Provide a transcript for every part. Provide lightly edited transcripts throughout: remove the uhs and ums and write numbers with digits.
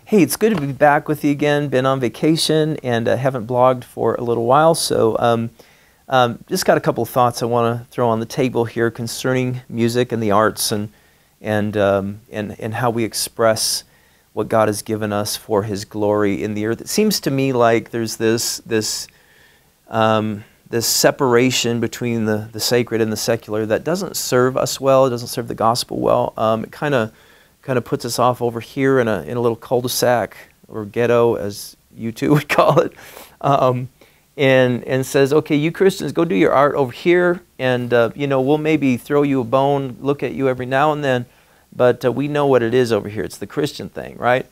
Hey, it's good to be back with you again. Been on vacation and haven't blogged for a little while, so just got a couple of thoughts I want to throw on the table here concerning music and the arts and how we express what God has given us for His glory in the earth. It seems to me like there's this separation between the sacred and the secular that doesn't serve us well. It doesn't serve the gospel well. It kind of puts us off over here in a little cul-de-sac or ghetto, as you two would call it, and says, okay, you Christians, go do your art over here, and we'll maybe throw you a bone, look at you every now and then, but we know what it is over here. It's the Christian thing, right?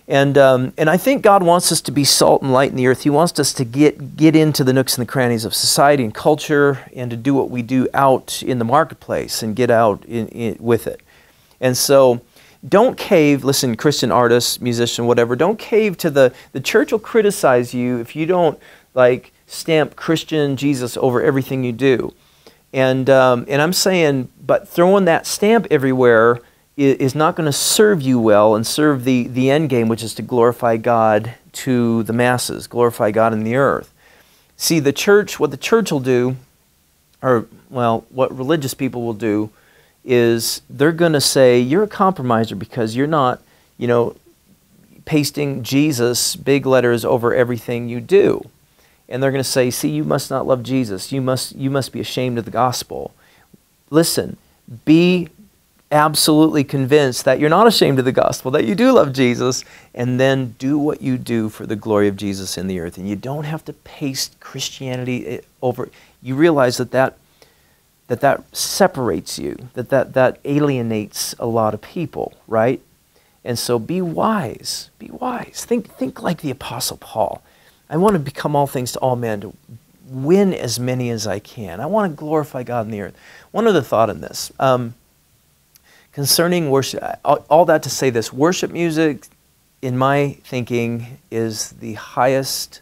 And I think God wants us to be salt and light in the earth. He wants us to get into the nooks and the crannies of society and culture and to do what we do out in the marketplace and get out with it. And so don't cave, listen, Christian artists, musician, whatever, don't cave to the church will criticize you if you don't like stamp Christian Jesus over everything you do. And I'm saying, but throwing that stamp everywhere is not going to serve you well and serve the end game, which is to glorify God to the masses, glorify God in the earth. See, the church, what the church will do, or, well, what religious people will do, is they're going to say, you're a compromiser because you're not, pasting Jesus, big letters, over everything you do. And they're going to say, see, you must not love Jesus. You must be ashamed of the gospel. Listen, be absolutely convinced that you're not ashamed of the gospel, that you do love Jesus, and then do what you do for the glory of Jesus in the earth. And you don't have to paste Christianity over. You realize that separates you, that alienates a lot of people, right? And so be wise, be wise. Think like the Apostle Paul. I want to become all things to all men, to win as many as I can. I want to glorify God in the earth. One other thought on this. Concerning worship, all that to say this, worship music, in my thinking, is the highest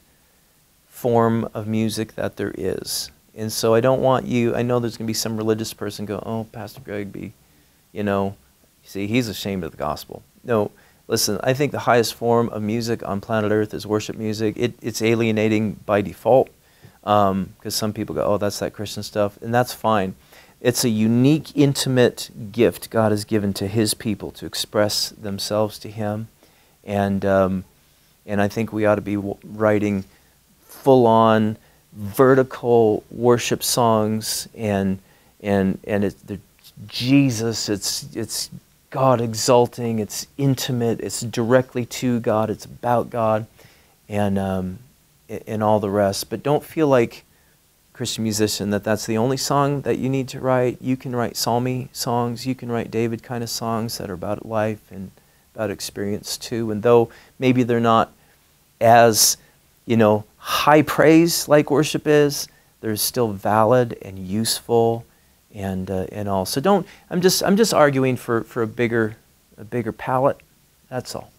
form of music that there is. And so I don't want you, I know there's going to be some religious person go, oh, Pastor Greg, see, he's ashamed of the gospel. No, listen, I think the highest form of music on planet Earth is worship music. It's alienating by default because some people go, oh, that's that Christian stuff, and that's fine. It's a unique, intimate gift God has given to His people to express themselves to Him. And I think we ought to be writing full-on, vertical worship songs, and it's Jesus, it's God exalting, it's intimate, it's directly to God, it's about God, and all the rest. But don't feel like, Christian musician, that's the only song that you need to write. You can write psalmy songs, you can write David kind of songs that are about life and about experience too. And though maybe they're not as, high praise like worship is, they're still valid and useful and all. So I'm just arguing for a bigger palette. That's all.